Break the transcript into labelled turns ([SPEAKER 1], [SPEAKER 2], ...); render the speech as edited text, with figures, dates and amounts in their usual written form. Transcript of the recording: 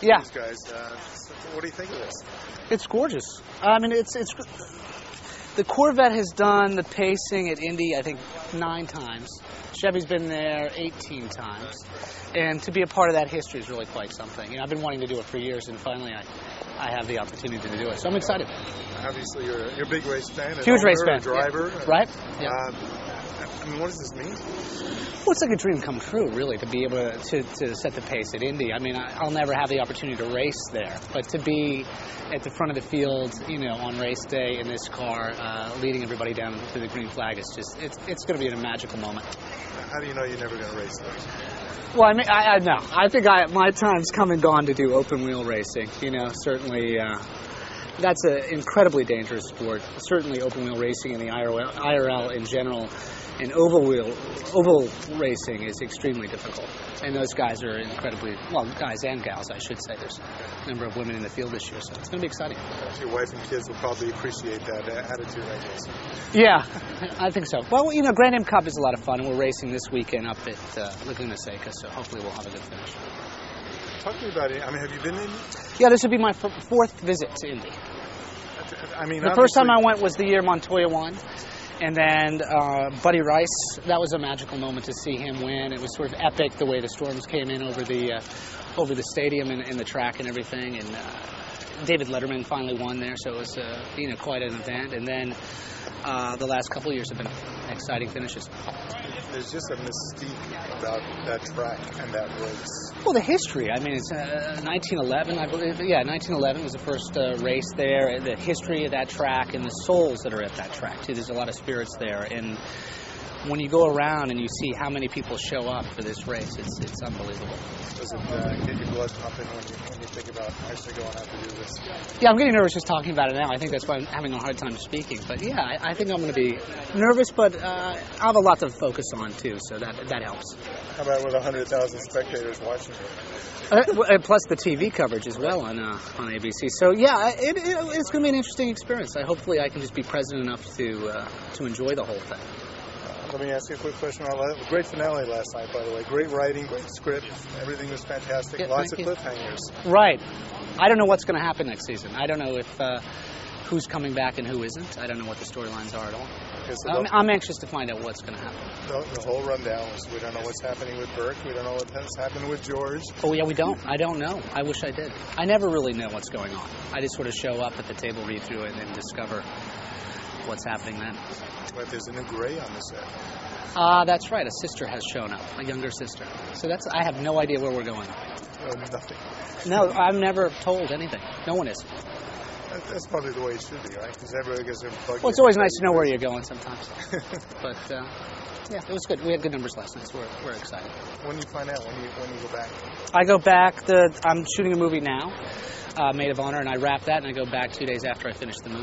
[SPEAKER 1] Yeah.
[SPEAKER 2] these guys. What do you think of this?
[SPEAKER 1] It's gorgeous. I mean, it's the Corvette has done the pacing at Indy, I think, 9 times. Chevy's been there 18 times. And to be a part of that history is really quite something. You know, I've been wanting to do it for years, and finally I have the opportunity to do it. So I'm excited.
[SPEAKER 2] Obviously, you're a big race fan.
[SPEAKER 1] Huge race fan.
[SPEAKER 2] A driver.
[SPEAKER 1] Yeah. Right? Yeah.
[SPEAKER 2] I mean, what does this mean?
[SPEAKER 1] Well, it's like a dream come true, really, to be able to set the pace at Indy. I mean, I'll never have the opportunity to race there, but to be at the front of the field, you know, on race day in this car, leading everybody down to the green flag, is just, it's going to be a magical moment.
[SPEAKER 2] How do you know you're never going to race there?
[SPEAKER 1] Well, I mean, I know. I think my time's come and gone to do open wheel racing. You know, certainly that's an incredibly dangerous sport. Certainly open wheel racing and the IRL in general. And oval racing is extremely difficult. And those guys are incredibly, well, guys and gals, I should say. There's a number of women in the field this year, so it's going to be exciting.
[SPEAKER 2] Your wife and kids will probably appreciate that attitude, I guess.
[SPEAKER 1] Yeah, I think so. Well, you know, Grand Am Cup is a lot of fun, and we're racing this weekend up at Laguna Seca, so hopefully we'll have a good finish.
[SPEAKER 2] Talk to me about it. I mean, have you been in?
[SPEAKER 1] Yeah, this would be my 4th visit to Indy.
[SPEAKER 2] I mean,
[SPEAKER 1] the first time I went was the year Montoya won. And then Buddy Rice, that was a magical moment to see him win. It was sort of epic the way the storms came in over the stadium and the track and everything. And David Letterman finally won there, so it was you know, quite an event. And then the last couple of years have been exciting finishes.
[SPEAKER 2] There's just a mystique about that track and that race.
[SPEAKER 1] Well, the history. I mean, it's 1911, I believe. Yeah, 1911 was the first race there. The history of that track and the souls that are at that track, too. There's a lot of spirits there. And when you go around and you see how many people show up for this race, it's unbelievable.
[SPEAKER 2] Does it get your blood pumping when you think about actually going out to do this?
[SPEAKER 1] Yeah, I'm getting nervous just talking about it now. I think that's why I'm having a hard time speaking. But yeah, I think I'm going to be nervous, but I have a lot to focus on too, so that helps.
[SPEAKER 2] How about with 100,000 spectators watching you?
[SPEAKER 1] Plus the TV coverage as well on ABC. So yeah, it's going to be an interesting experience. Hopefully I can just be present enough to enjoy the whole thing.
[SPEAKER 2] Let me ask you a quick question. Great finale last night, by the way. Great writing, great script. Everything was fantastic.
[SPEAKER 1] Yeah,
[SPEAKER 2] Lots of cliffhangers.
[SPEAKER 1] Right. I don't know what's going to happen next season. I don't know if who's coming back and who isn't. I don't know what the storylines are at all. Okay, so I'm anxious to find out what's going to happen.
[SPEAKER 2] The whole rundown was we don't know what's happening with Burke. We don't know what's happening with George.
[SPEAKER 1] Oh, yeah, we don't. I don't know. I wish I did. I never really know what's going on. I just sort of show up at the table, read through it, and then discover what's happening then.
[SPEAKER 2] But there's a new Gray on the set.
[SPEAKER 1] That's right. A sister has shown up, a younger sister. So I have no idea where we're going.
[SPEAKER 2] Nothing.
[SPEAKER 1] No, I'm never told anything. No one is.
[SPEAKER 2] That's probably the way it should be, right? Because everybody gets their bug.
[SPEAKER 1] Well, it's always nice to know where you're going sometimes. But yeah, it was good. We had good numbers last night, so we're excited.
[SPEAKER 2] When do you find out? When you go back?
[SPEAKER 1] I go back. I'm shooting a movie now, Maid of Honor, and I wrap that, and I go back 2 days after I finish the movie.